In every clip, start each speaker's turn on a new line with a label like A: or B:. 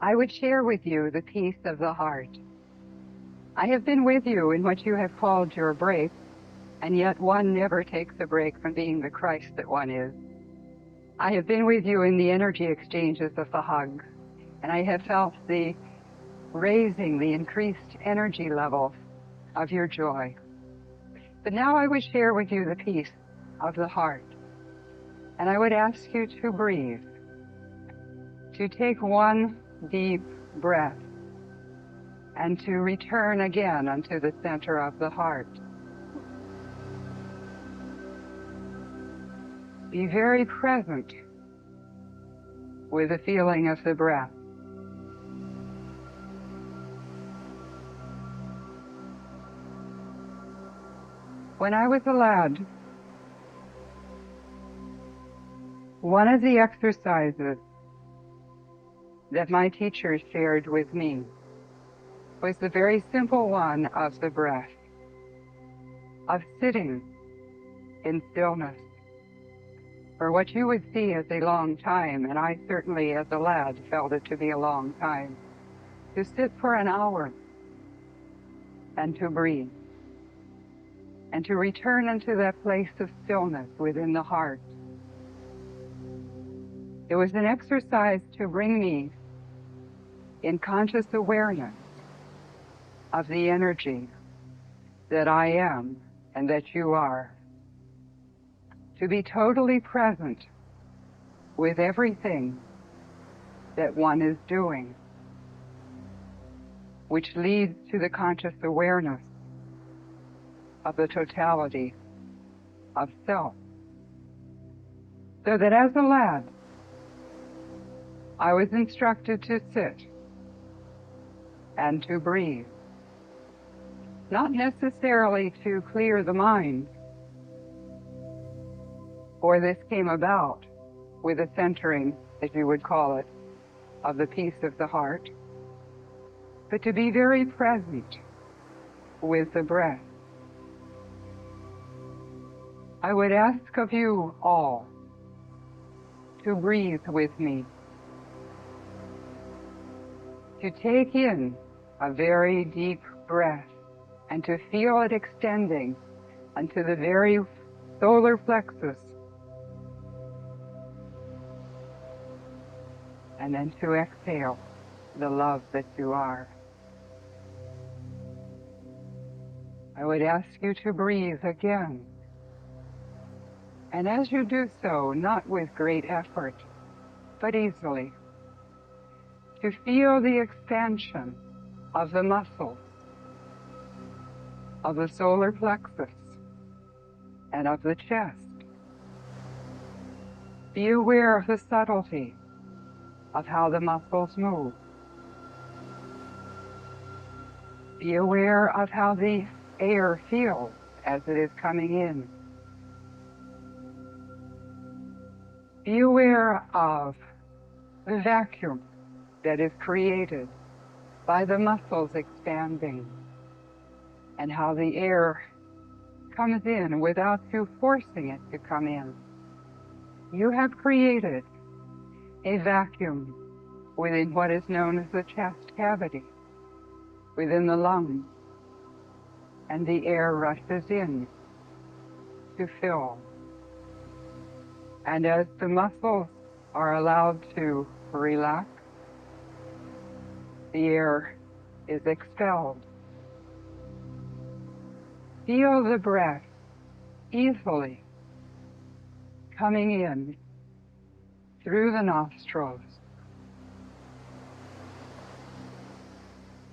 A: I would share with you the peace of the heart. I have been with you in what you have called your break, and yet one never takes a break from being the Christ that one is. I have been with you in the energy exchanges of the hug, and I have felt the raising, the increased energy level of your joy. But now I would share with you the peace of the heart, and I would ask you to breathe, to take one deep breath, and to return again unto the center of the heart. Be very present with the feeling of the breath. When I was a lad, one of the exercises that my teachers shared with me was the very simple one of the breath, of sitting in stillness for what you would see as a long time, and I certainly as a lad felt it to be a long time, to sit for an hour and to breathe, and to return into that place of stillness within the heart. It was an exercise to bring me in conscious awareness of the energy that I am and that you are. To be totally present with everything that one is doing, which leads to the conscious awareness of the totality of self. So that as a lad, I was instructed to sit and to breathe, not necessarily to clear the mind, for this came about with a centering, as you would call it, of the peace of the heart, but to be very present with the breath. I would ask of you all to breathe with me, to take in a very deep breath and to feel it extending unto the very solar plexus, and then to exhale the love that you are. I would ask you to breathe again. And as you do so, not with great effort, but easily, to feel the expansion of the muscles of the solar plexus and of the chest. Be aware of the subtlety of how the muscles move. Be aware of how the air feels as it is coming in. Be aware of the vacuum that is created by the muscles expanding and how the air comes in without you forcing it to come in. You have created a vacuum within what is known as the chest cavity, within the lungs, and the air rushes in to fill. And as the muscles are allowed to relax, the air is expelled. Feel the breath easily coming in through the nostrils,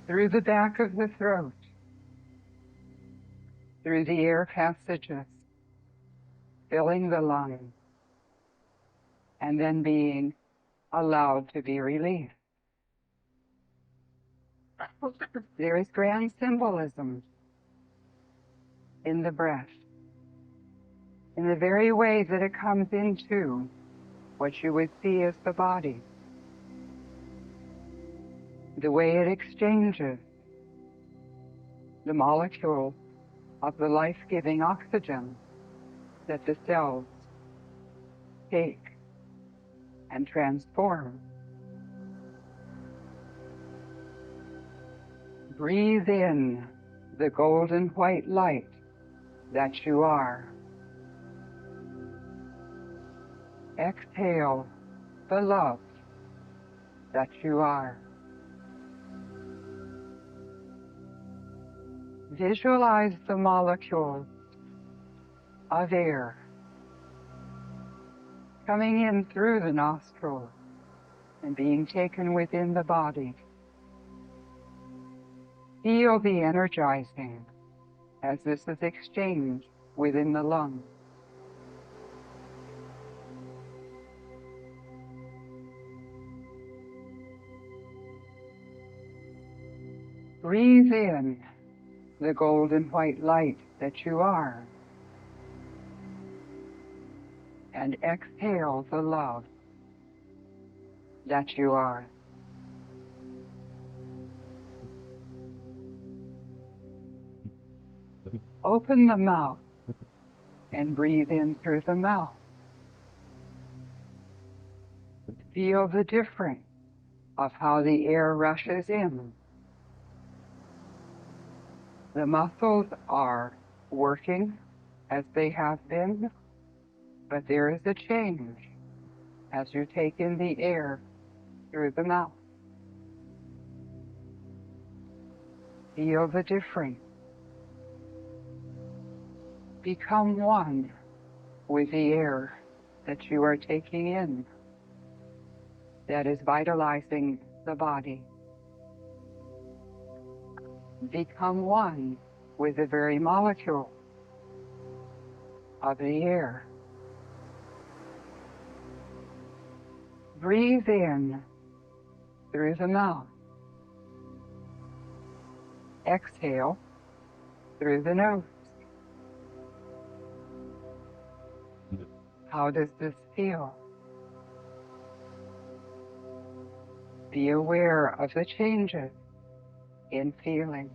A: through the back of the throat, through the air passages, filling the lungs, and then being allowed to be released. There is grand symbolism in the breath, in the very way that it comes into what you would see as the body, the way it exchanges the molecule of the life-giving oxygen that the cells take and transform. Breathe in the golden white light that you are. Exhale the love that you are. Visualize the molecules of air coming in through the nostrils and being taken within the body. Feel the energizing as this is exchanged within the lungs. Breathe in the golden white light that you are, and exhale the love that you are. Open the mouth and breathe in through the mouth. Feel the difference of how the air rushes in. The muscles are working as they have been, but there is a change as you take in the air through the mouth. Feel the difference. Become one with the air that you are taking in that is vitalizing the body. Become one with the very molecule of the air. Breathe in through the mouth. Exhale through the nose. How does this feel? Be aware of the changes in feeling.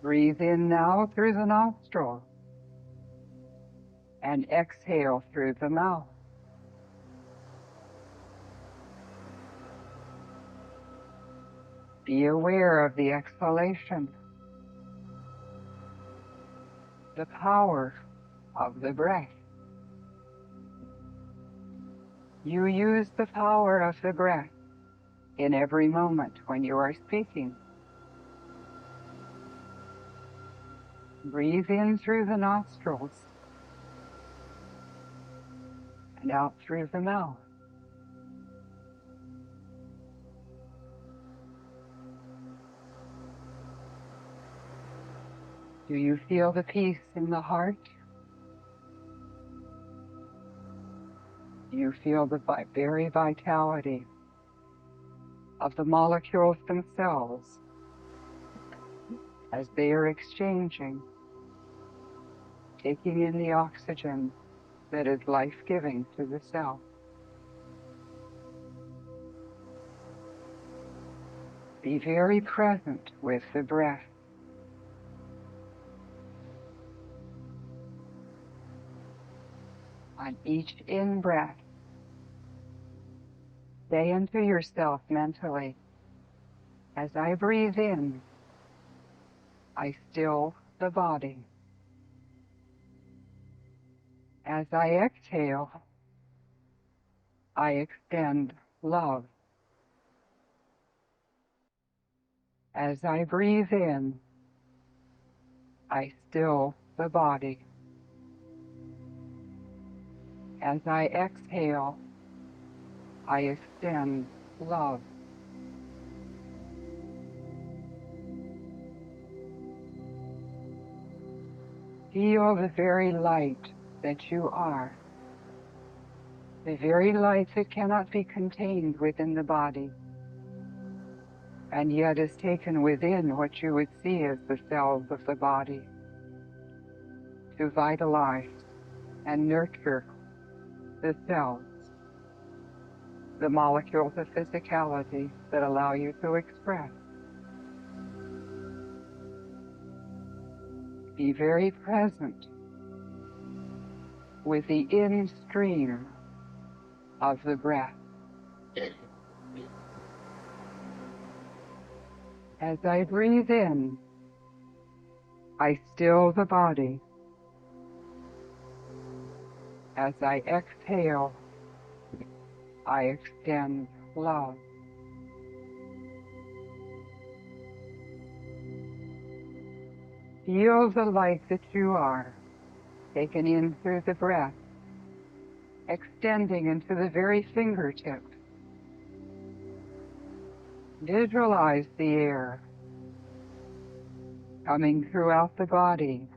A: Breathe in now through the nostrils and exhale through the mouth. Be aware of the exhalation, the power of the breath. You use the power of the breath in every moment when you are speaking. Breathe in through the nostrils and out through the mouth. Do you feel the peace in the heart? Do you feel the very vitality of the molecules themselves as they are exchanging, taking in the oxygen that is life-giving to the cell? Be very present with the breath. On each in-breath, say unto yourself mentally, as I breathe in, I still the body. As I exhale, I extend love. As I breathe in, I still the body. As I exhale, I extend love. Feel the very light that you are, the very light that cannot be contained within the body, and yet is taken within what you would see as the cells of the body, to vitalize and nurture the cells, the molecules of physicality that allow you to express. Be very present with the in stream of the breath. As I breathe in, I still the body. As I exhale, I extend love. Feel the light that you are, taken in through the breath, extending into the very fingertips. Visualize the air coming throughout the body,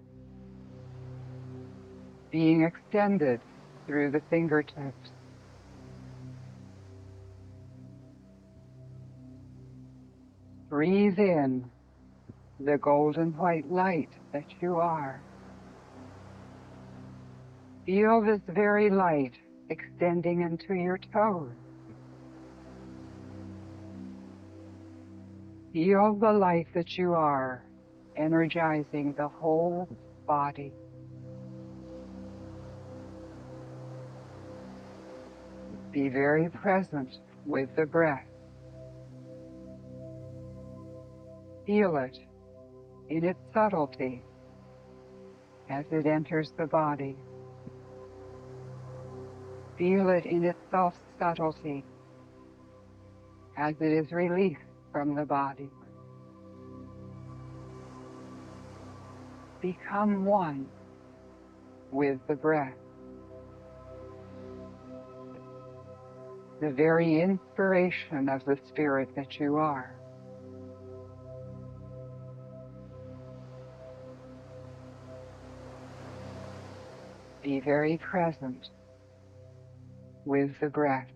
A: being extended through the fingertips. Breathe in the golden white light that you are. Feel this very light extending into your toes. Feel the light that you are, energizing the whole body. Be very present with the breath. Feel it in its subtlety as it enters the body. Feel it in its self-subtlety as it is released from the body. Become one with the breath. The very inspiration of the spirit that you are. Be very present with the breath.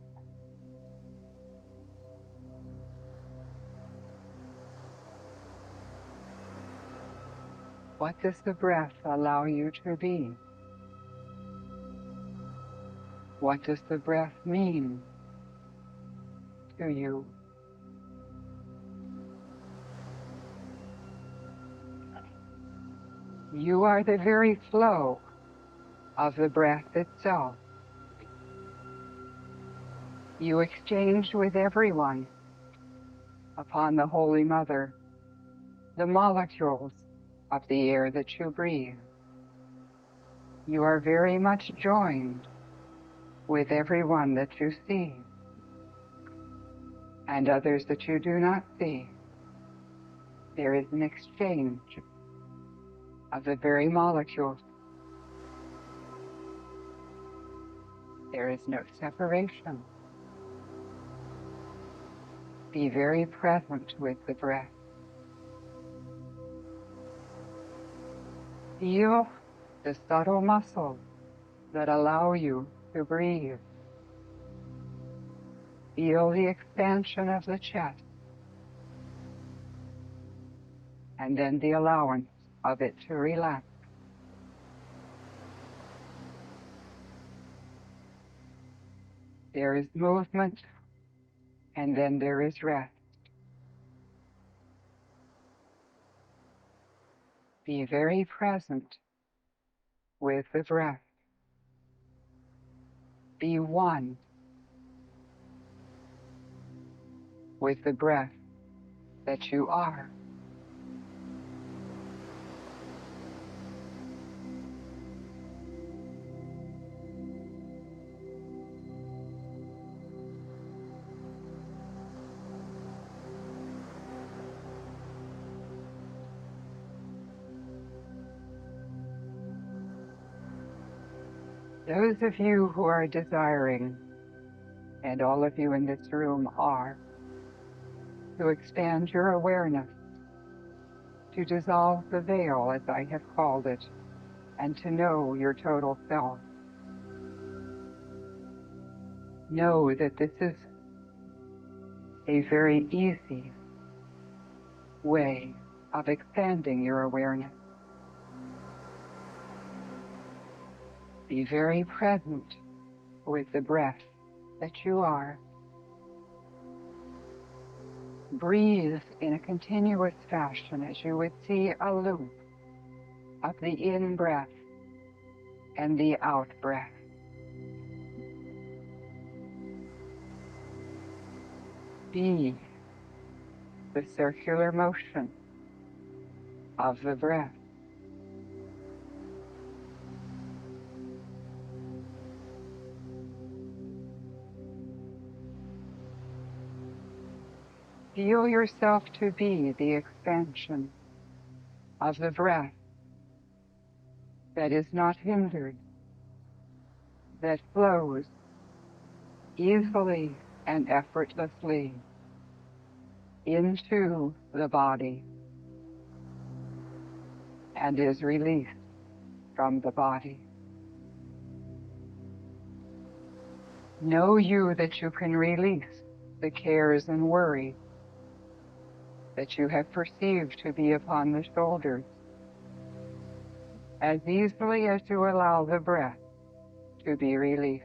A: What does the breath allow you to be? What does the breath mean to you? You are the very flow of the breath itself. You exchange with everyone upon the Holy Mother the molecules of the air that you breathe. You are very much joined with everyone that you see and others that you do not see. There is an exchange of the very molecules. There is no separation. Be very present with the breath. Feel the subtle muscles that allow you to breathe. Feel the expansion of the chest, and then the allowance of it to relax. There is movement, and then there is rest. Be very present with the breath. Be one with the breath that you are. Those of you who are desiring, and all of you in this room are, to expand your awareness, to dissolve the veil, as I have called it, and to know your total self. Know that this is a very easy way of expanding your awareness. Be very present with the breath that you are. Breathe in a continuous fashion as you would see a loop of the in-breath and the out-breath. Be the circular motion of the breath. Feel yourself to be the expansion of the breath that is not hindered, that flows easily and effortlessly into the body and is released from the body. Know you that you can release the cares and worries that you have perceived to be upon the shoulders as easily as you allow the breath to be released.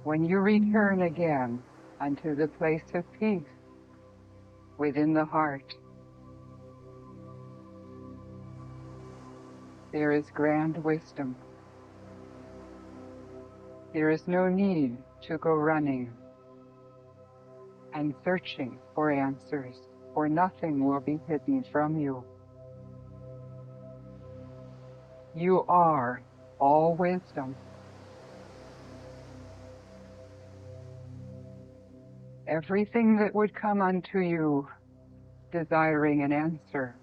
A: When you return again unto the place of peace within the heart, there is grand wisdom. There is no need to go running and searching for answers, for nothing will be hidden from you. You are all wisdom. Everything that would come unto you desiring an answer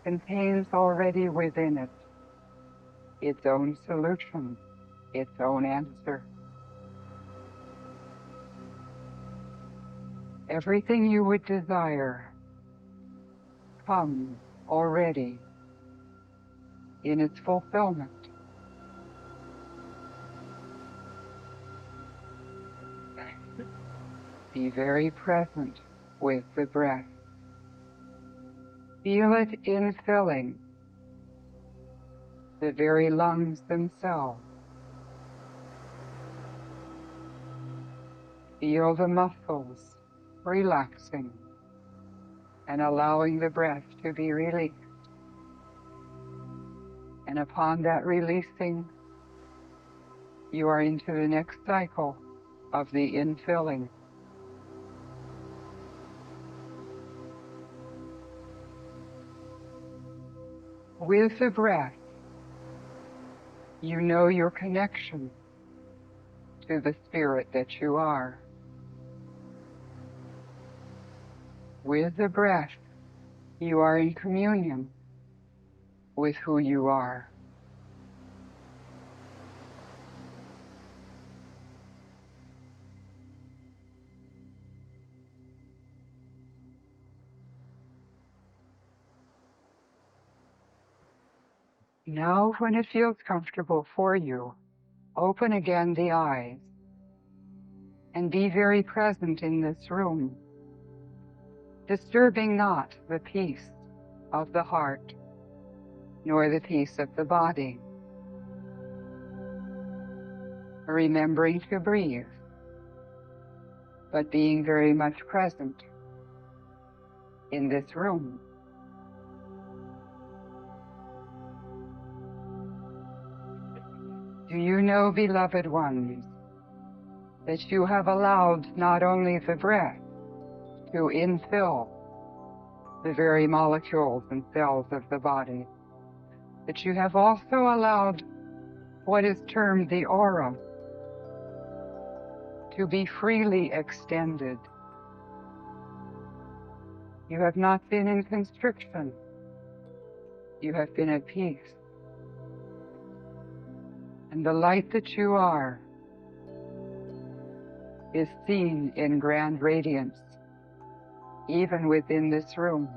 A: contains already within it its own solution, its own answer. Everything you would desire comes already in its fulfillment. Be very present with the breath. Feel it infilling the very lungs themselves. Feel the muscles relaxing and allowing the breath to be released. And upon that releasing, you are into the next cycle of the infilling. With the breath, you know your connection to the spirit that you are. With the breath, you are in communion with who you are. Now, when it feels comfortable for you, open again the eyes and be very present in this room, disturbing not the peace of the heart, nor the peace of the body. Remembering to breathe, but being very much present in this room. Do you know, beloved ones, that you have allowed not only the breath to infill the very molecules and cells of the body, but you have also allowed what is termed the aura to be freely extended. You have not been in constriction. You have been at peace. And the light that you are is seen in grand radiance, even within this room.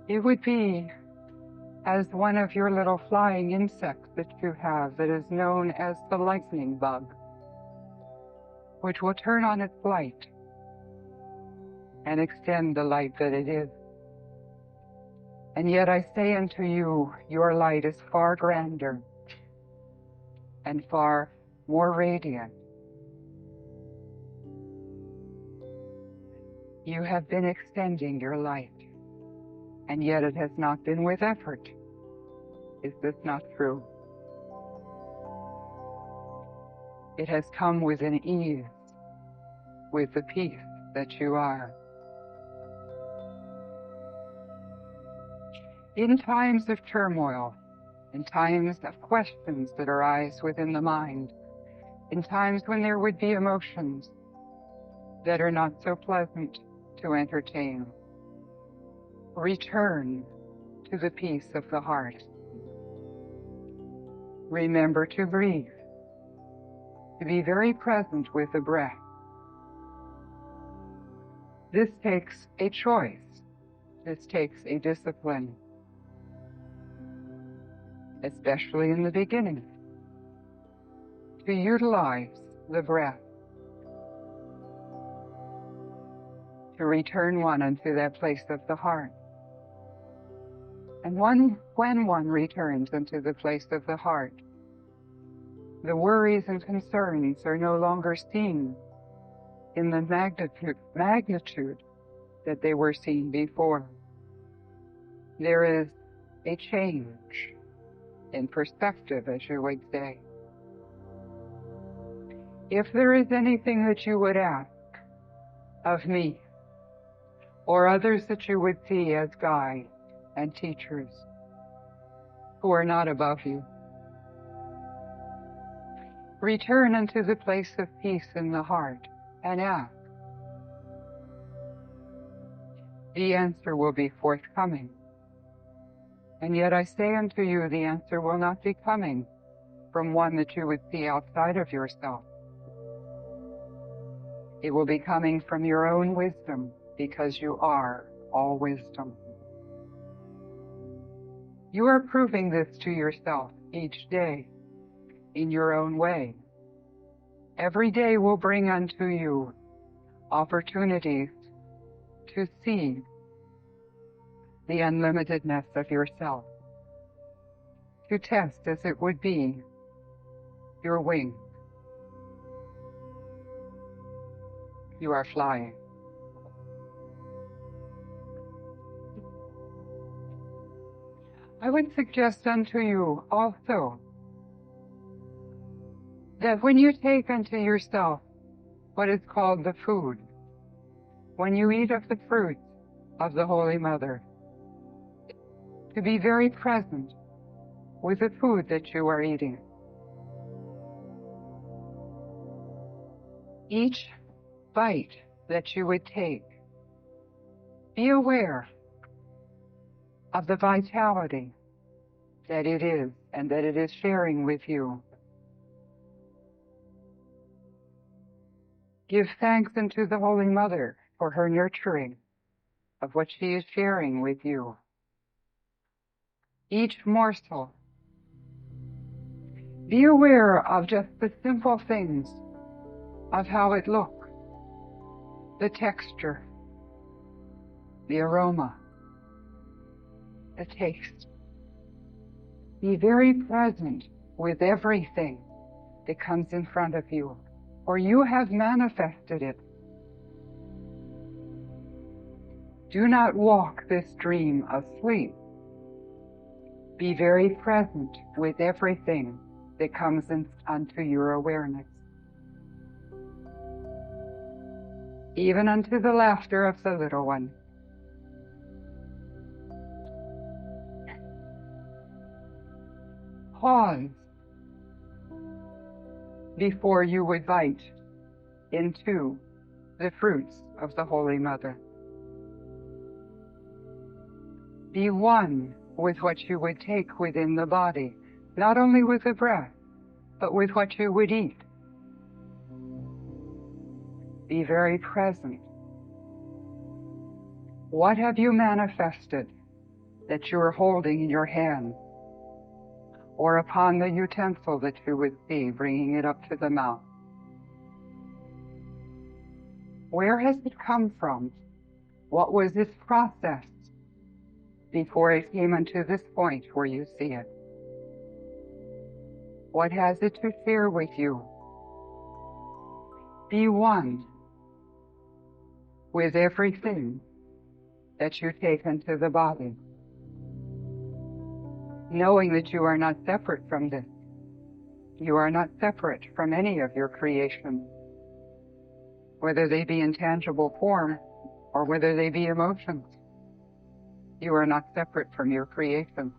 A: It would be as one of your little flying insects that you have that is known as the lightning bug, which will turn on its light and extend the light that it is. And yet I say unto you, your light is far grander and far more radiant. You have been extending your light, and yet it has not been with effort. Is this not true? It has come with an ease, with the peace that you are. In times of turmoil, in times of questions that arise within the mind, in times when there would be emotions that are not so pleasant to entertain, return to the peace of the heart. Remember to breathe, to be very present with the breath. This takes a choice. This takes a discipline, especially in the beginning, to utilize the breath, to return one unto that place of the heart. And when one returns into the place of the heart, the worries and concerns are no longer seen in the magnitude that they were seen before. There is a change in perspective, as you would say. If there is anything that you would ask of me, or others that you would see as guides and teachers who are not above you, return unto the place of peace in the heart and ask. The answer will be forthcoming. And yet I say unto you, the answer will not be coming from one that you would see outside of yourself. It will be coming from your own wisdom, because you are all wisdom. You are proving this to yourself each day in your own way. Every day will bring unto you opportunities to see the unlimitedness of yourself, to test, as it would be, your wings. You are flying. I would suggest unto you also that when you take unto yourself what is called the food, when you eat of the fruits of the Holy Mother, to be very present with the food that you are eating. Each bite that you would take, be aware of the vitality that it is and that it is sharing with you. Give thanks unto the Holy Mother for her nurturing of what she is sharing with you. Each morsel. Be aware of just the simple things of how it looks, the texture, the aroma, the taste. Be very present with everything that comes in front of you, for you have manifested it. Do not walk this dream of sleep. Be very present with everything that comes unto your awareness. Even unto the laughter of the little one. Pause before you would bite into the fruits of the Holy Mother. Be one with what you would take within the body, not only with the breath, but with what you would eat. Be very present. What have you manifested that you are holding in your hand, or upon the utensil that you would see, bringing it up to the mouth? Where has it come from? What was its process before it came unto this point where you see it? What has it to share with you? Be one with everything that you take into the body, knowing that you are not separate from this. You are not separate from any of your creations, whether they be in tangible form or whether they be emotions. You are not separate from your creations.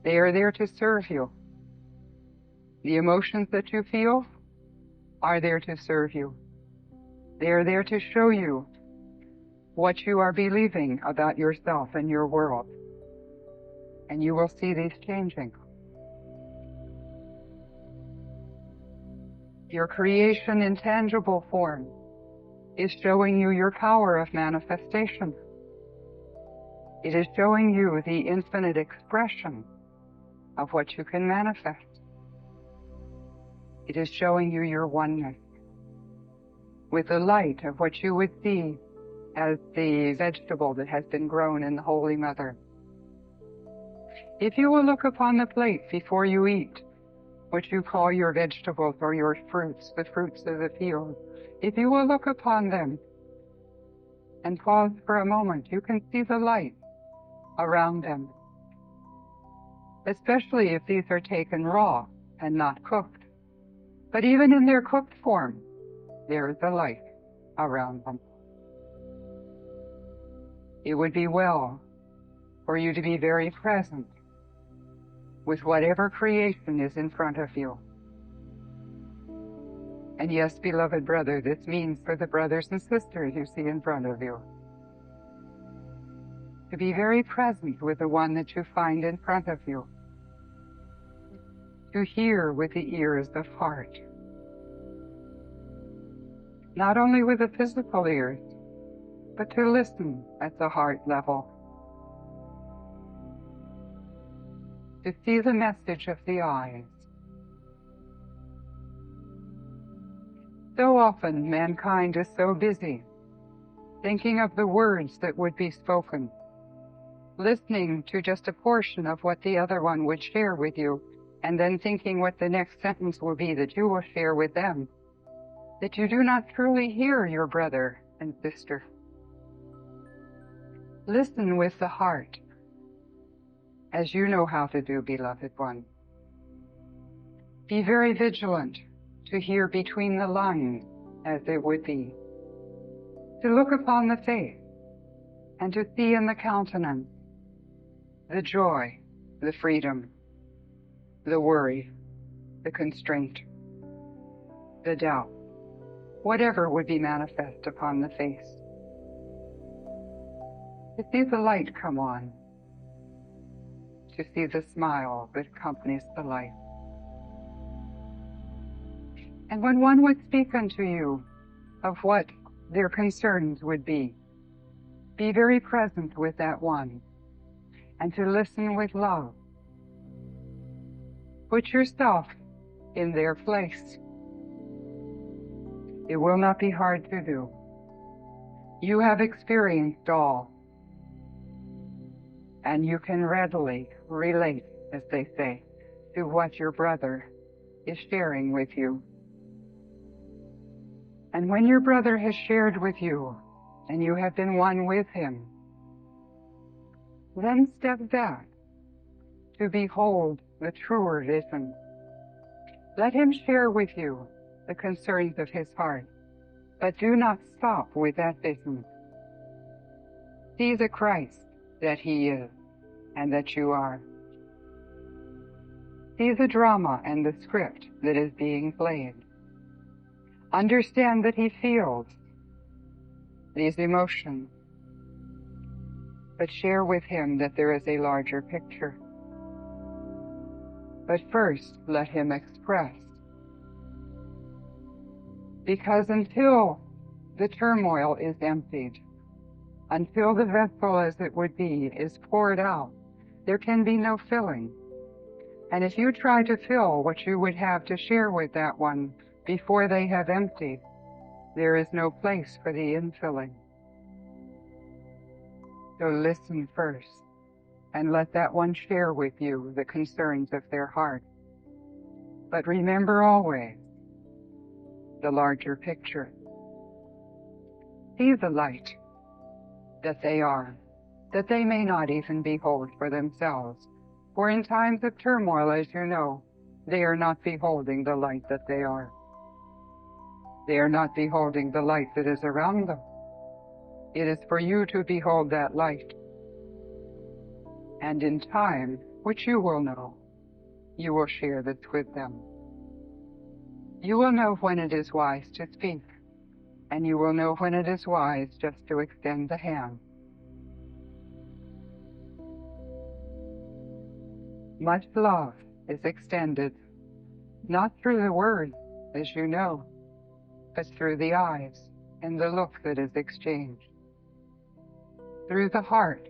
A: They are there to serve you. The emotions that you feel are there to serve you. They are there to show you what you are believing about yourself and your world. And you will see these changing. Your creation in tangible form is showing you your power of manifestation. It is showing you the infinite expression of what you can manifest. It is showing you your oneness with the light of what you would see as the vegetable that has been grown in the Holy Mother. If you will look upon the plate before you eat, what you call your vegetables or your fruits, the fruits of the field, if you will look upon them and pause for a moment, you can see the light around them, especially if these are taken raw and not cooked. But even in their cooked form, there is a light around them. It would be well for you to be very present with whatever creation is in front of you. And yes, beloved brother, this means for the brothers and sisters you see in front of you, to be very present with the one that you find in front of you, to hear with the ears of heart, not only with the physical ears, but to listen at the heart level, to see the message of the eyes. So often mankind is so busy thinking of the words that would be spoken, listening to just a portion of what the other one would share with you, and then thinking what the next sentence will be that you will share with them, that you do not truly hear your brother and sister. Listen with the heart, as you know how to do, beloved one. Be very vigilant to hear between the lines, as it would be, to look upon the face and to see in the countenance the joy, the freedom, the worry, the constraint, the doubt, whatever would be manifest upon the face. To see the light come on, to see the smile that accompanies the light. And when one would speak unto you of what their concerns would be very present with that one, and to listen with love. Put yourself in their place. It will not be hard to do. You have experienced all, and you can readily relate, as they say, to what your brother is sharing with you. And when your brother has shared with you, and you have been one with him, then step back to behold the truer vision. Let him share with you the concerns of his heart, but do not stop with that vision. See the Christ that he is and that you are. See the drama and the script that is being played. Understand that he feels these emotions, but share with him that there is a larger picture. But first, let him express. Because until the turmoil is emptied, until the vessel, as it would be, is poured out, there can be no filling. And if you try to fill what you would have to share with that one before they have emptied, there is no place for the infilling. So listen first, and let that one share with you the concerns of their heart. But remember always the larger picture. see the light that they are, that they may not even behold for themselves. For in times of turmoil, as you know, they are not beholding the light that they are. They are not beholding the light that is around them. It is for you to behold that light. And in time, which you will know, you will share this with them. You will know when it is wise to speak, and you will know when it is wise just to extend the hand. Much love is extended, not through the words, as you know, but through the eyes and the look that is exchanged, through the heart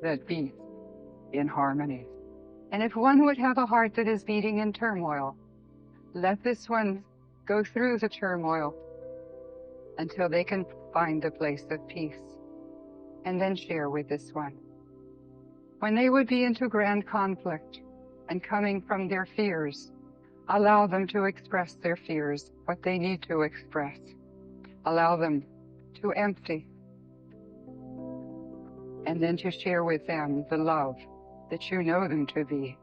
A: that beats in harmony. And if one would have a heart that is beating in turmoil, let this one go through the turmoil until they can find a place of peace, and then share with this one. When they would be into grand conflict and coming from their fears, allow them to express their fears, what they need to express. Allow them to empty, and then to share with them the love that you know them to be.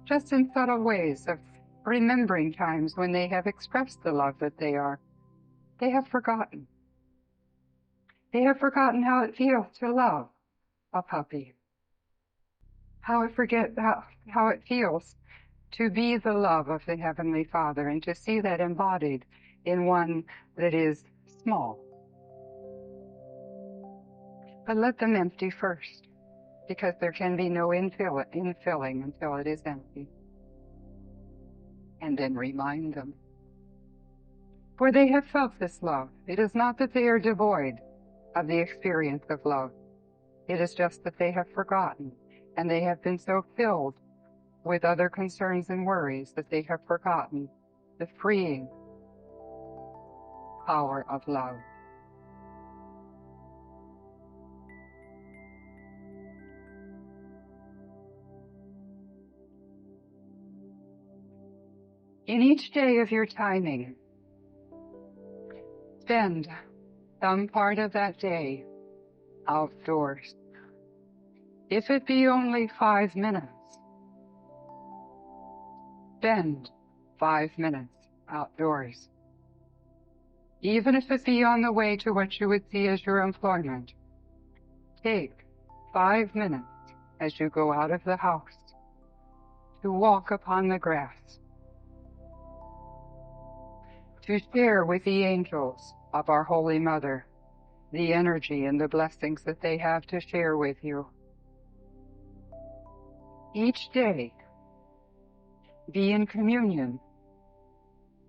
A: Just in subtle ways of remembering times when they have expressed the love that they are. They have forgotten. They have forgotten how it feels to love a puppy. How it feels to be the love of the Heavenly Father and to see that embodied in one that is small. But let them empty first, because there can be no infilling until it is empty. And then remind them. For they have felt this love. It is not that they are devoid of the experience of love. It is just that they have forgotten, and they have been so filled with other concerns and worries that they have forgotten the freeing power of love. In each day of your timing, spend some part of that day outdoors. If it be only 5 minutes, spend 5 minutes outdoors. Even if it be on the way to what you would see as your employment, take 5 minutes as you go out of the house to walk upon the grass, to share with the angels of our Holy Mother the energy and the blessings that they have to share with you. Each day, be in communion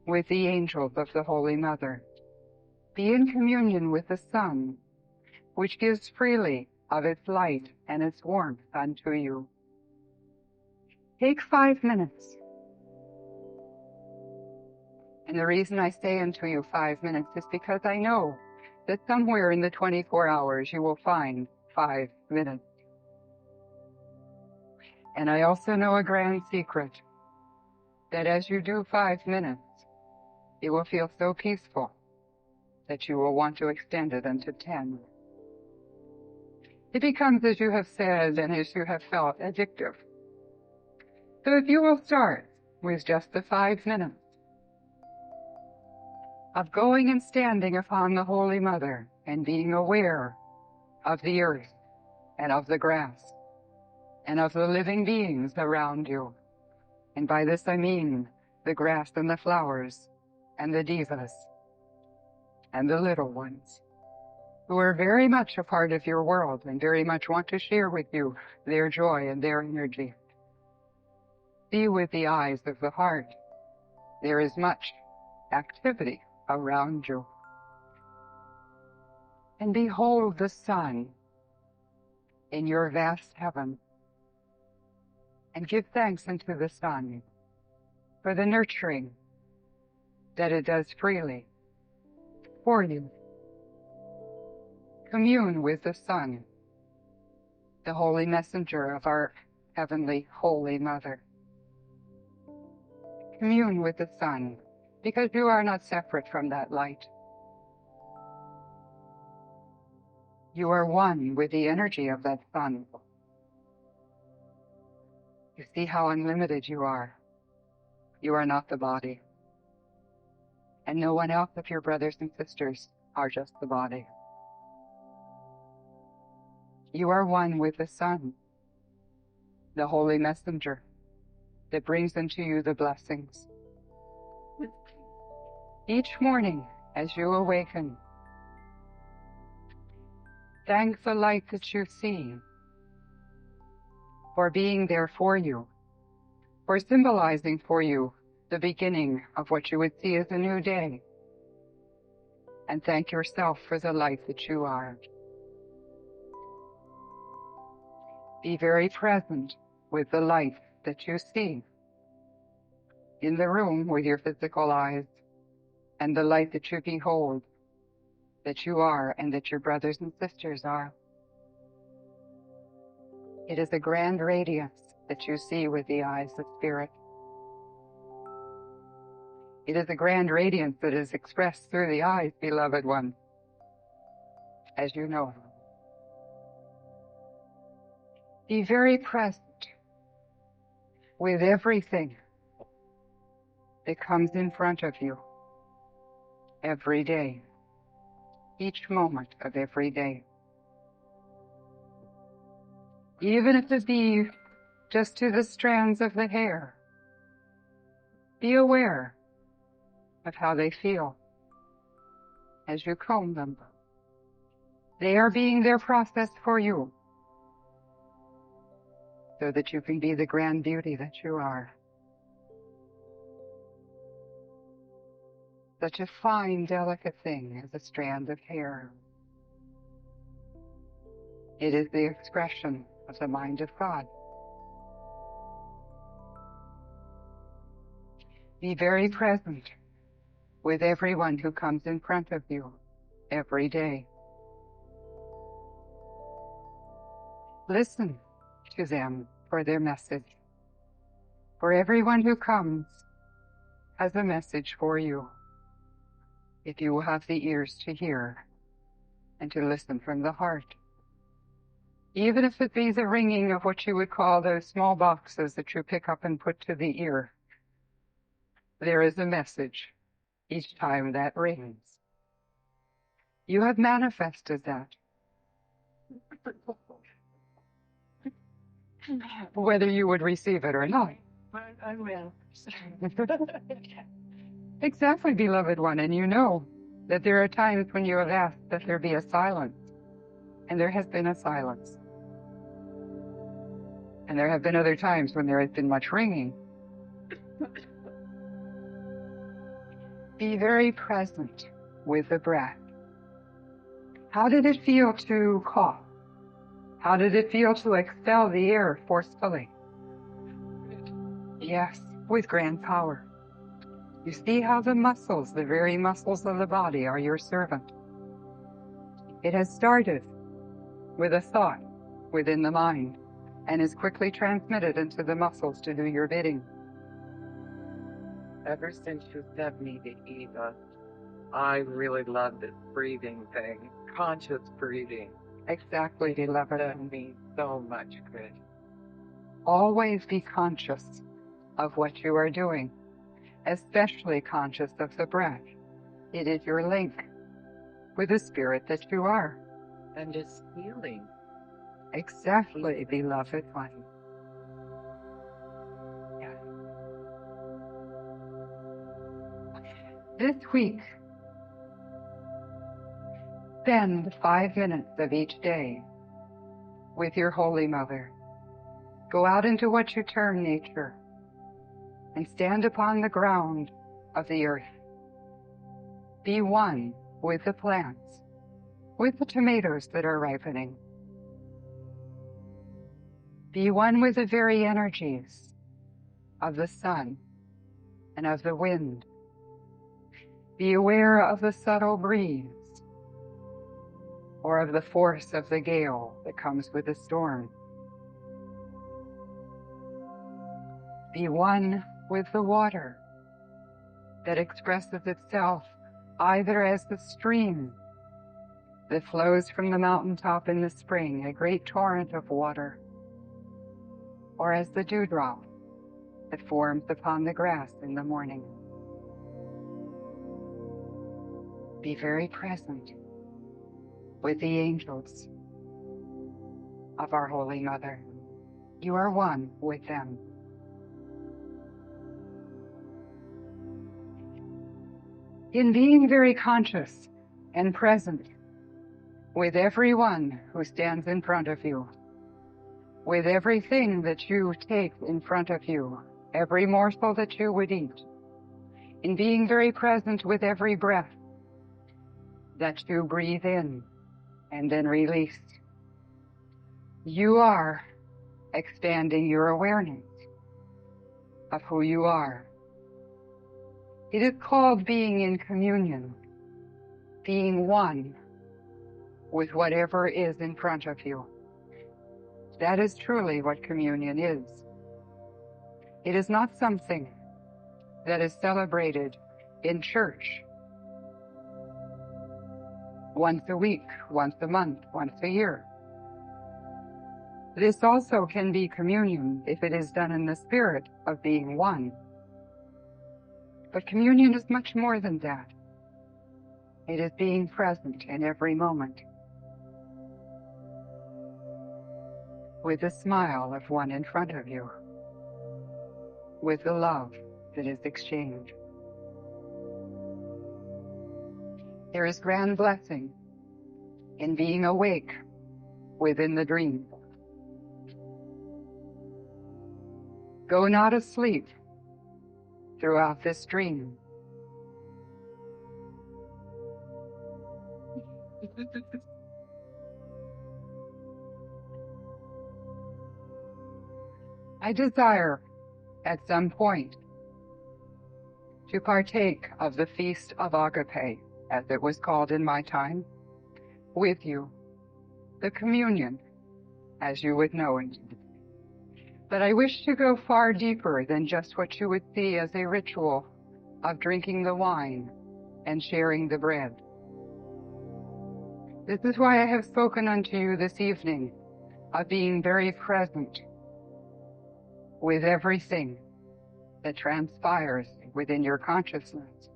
A: with the angels of the Holy Mother. Be in communion with the sun, which gives freely of its light and its warmth unto you. Take 5 minutes. And the reason I say unto you 5 minutes is because I know that somewhere in the 24 hours you will find 5 minutes. And I also know a grand secret, that as you do 5 minutes, it will feel so peaceful that you will want to extend it unto 10. It becomes, as you have said and as you have felt, addictive. So if you will start with just the 5 minutes of going and standing upon the Holy Mother and being aware of the earth and of the grass and of the living beings around you. And by this I mean the grass and the flowers and the divas and the little ones who are very much a part of your world and very much want to share with you their joy and their energy. See with the eyes of the heart. There is much activity around you. And behold the sun in your vast heaven. And give thanks unto the sun for the nurturing that it does freely for you. Commune with the sun, the holy messenger of our heavenly Holy Mother. Commune with the sun, because you are not separate from that light. You are one with the energy of that sun. You see how unlimited you are. You are not the body. And no one else of your brothers and sisters are just the body. You are one with the sun, the holy messenger that brings unto you the blessings. Each morning as you awaken, thank the light that you see for being there for you, for symbolizing for you the beginning of what you would see as a new day. And thank yourself for the light that you are. Be very present with the light that you see in the room with your physical eyes, and the light that you behold, that you are and that your brothers and sisters are. It is a grand radiance that you see with the eyes of spirit. It is a grand radiance that is expressed through the eyes, beloved one, as you know. Be very present with everything that comes in front of you every day, each moment of every day. Even if it be just to the strands of the hair, be aware of how they feel as you comb them. They are being their process for you, so that you can be the grand beauty that you are. Such a fine, delicate thing as a strand of hair. It is the expression of the mind of God. Be very present with everyone who comes in front of you every day. Listen to them for their message. For everyone who comes has a message for you, if you will have the ears to hear and to listen from the heart. Even if it be the ringing of what you would call those small boxes that you pick up and put to the ear, there is a message each time that rings. You have manifested that. Whether you would receive it or not.
B: I will.
A: Exactly, beloved one, and you know that there are times when you have asked that there be a silence, and there has been a silence. And there have been other times when there has been much ringing. Be very present with the breath. How did it feel to cough? How did it feel to expel the air forcefully? Yes, with grand power. You see how the muscles, the very muscles of the body, are your servant. It has started with a thought within the mind and is quickly transmitted into the muscles to do your bidding.
B: Ever since you sent me to Eva, I really love this breathing thing, conscious breathing.
A: Exactly, beloved.
B: Done me so much good.
A: Always be conscious of what you are doing, especially conscious of the breath. It is your link with the spirit that you are.
B: And it's healing.
A: Exactly, beloved one. Yes. This week, spend 5 minutes of each day with your Holy Mother. Go out into what you term nature and stand upon the ground of the earth. Be one with the plants, with the tomatoes that are ripening. Be one with the very energies of the sun and of the wind. Be aware of the subtle breeze or of the force of the gale that comes with the storm. Be one with the water that expresses itself either as the stream that flows from the mountaintop in the spring, a great torrent of water, or as the dewdrop that forms upon the grass in the morning. Be very present with the angels of our Holy Mother. You are one with them. In being very conscious and present with everyone who stands in front of you, with everything that you take in front of you, every morsel that you would eat, in being very present with every breath that you breathe in and then release, you are expanding your awareness of who you are. It is called being in communion, being one with whatever is in front of you. That is truly what communion is. It is not something that is celebrated in church once a week, once a month, once a year. This also can be communion if it is done in the spirit of being one. But communion is much more than that. It is being present in every moment, with the smile of one in front of you, with the love that is exchanged. There is grand blessing in being awake within the dream. Go not asleep throughout this dream. I desire at some point to partake of the Feast of Agape, as it was called in my time, with you, the communion, as you would know it. But I wish to go far deeper than just what you would see as a ritual of drinking the wine and sharing the bread. This is why I have spoken unto you this evening of being very present with everything that transpires within your consciousness.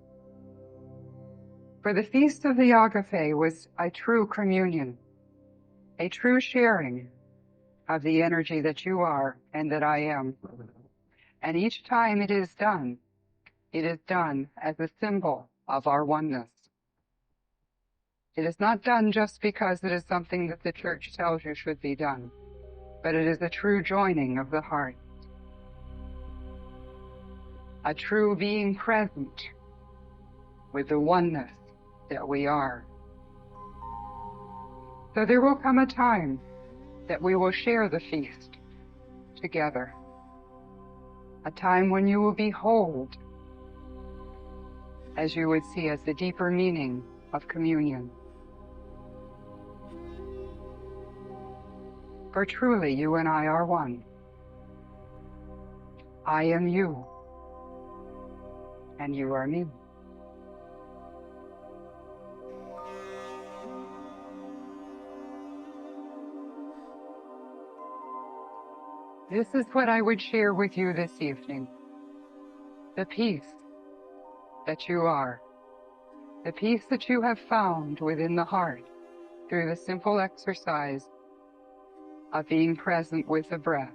A: For the Feast of the Agape was a true communion, a true sharing of the energy that you are and that I am. And each time it is done as a symbol of our oneness. It is not done just because it is something that the church tells you should be done, but it is a true joining of the heart, a true being present with the oneness that we are. So there will come a time that we will share the feast together, a time when you will behold, as you would see as the deeper meaning of communion. For truly you and I are one. I am you, and you are me. This is what I would share with you this evening. The peace that you are. The peace that you have found within the heart through the simple exercise of being present with the breath.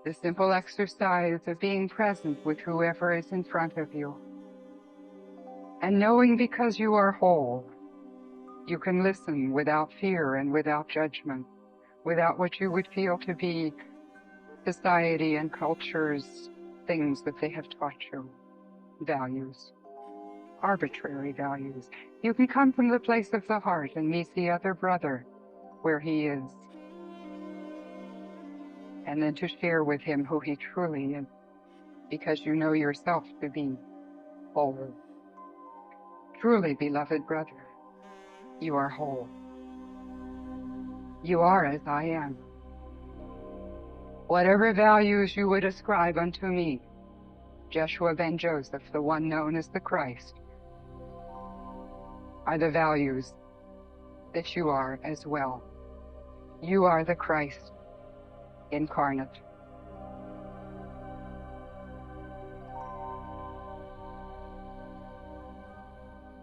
A: The simple exercise of being present with whoever is in front of you. And knowing because you are whole, you can listen without fear and without judgment, without what you would feel to be society and culture's things that they have taught you, values, arbitrary values. You can come from the place of the heart and meet the other brother where he is, and then to share with him who he truly is, because you know yourself to be whole. Truly, beloved brother, you are whole. You are as I am. Whatever values you would ascribe unto me, Jeshua ben Joseph, the one known as the Christ, are the values that you are as well. You are the Christ incarnate.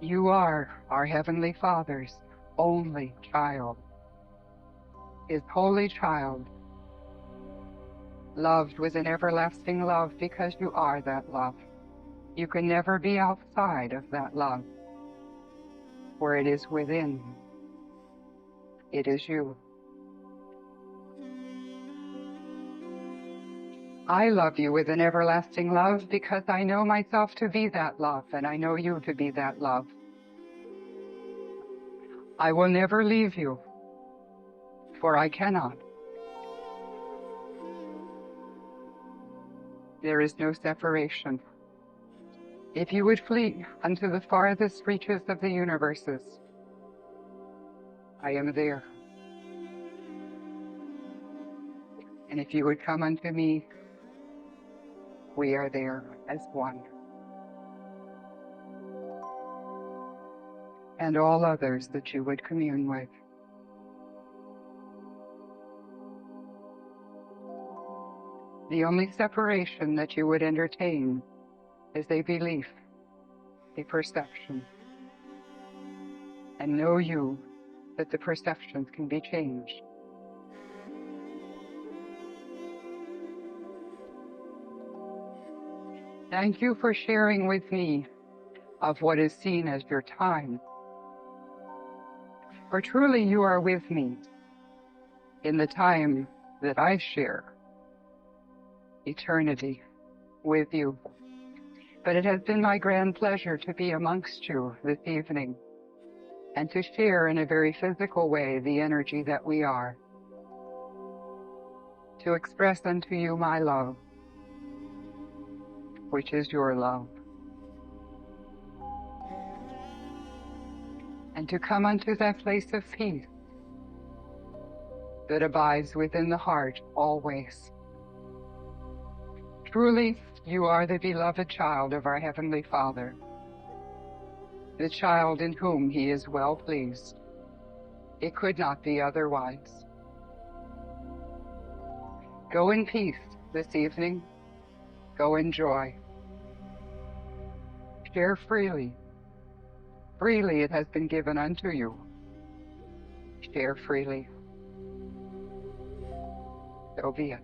A: You are our Heavenly Father's only child, His holy child, loved with an everlasting love because you are that love. You can never be outside of that love, for it is within. It is you. I love you with an everlasting love because I know myself to be that love, and I know you to be that love. I will never leave you, for I cannot. There is no separation. If you would flee unto the farthest reaches of the universes, I am there. And if you would come unto me, we are there as one. And all others that you would commune with. The only separation that you would entertain is a belief, a perception. And know you that the perceptions can be changed. Thank you for sharing with me of what is seen as your time. For truly you are with me in the time that I share, eternity with you. But it has been my grand pleasure to be amongst you this evening and to share in a very physical way the energy that we are, to express unto you my love, which is your love, and to come unto that place of peace that abides within the heart always. Truly, you are the beloved child of our Heavenly Father, the child in whom He is well pleased. It could not be otherwise. Go in peace this evening. Go in joy. Share freely. Freely it has been given unto you. Share freely. So be it.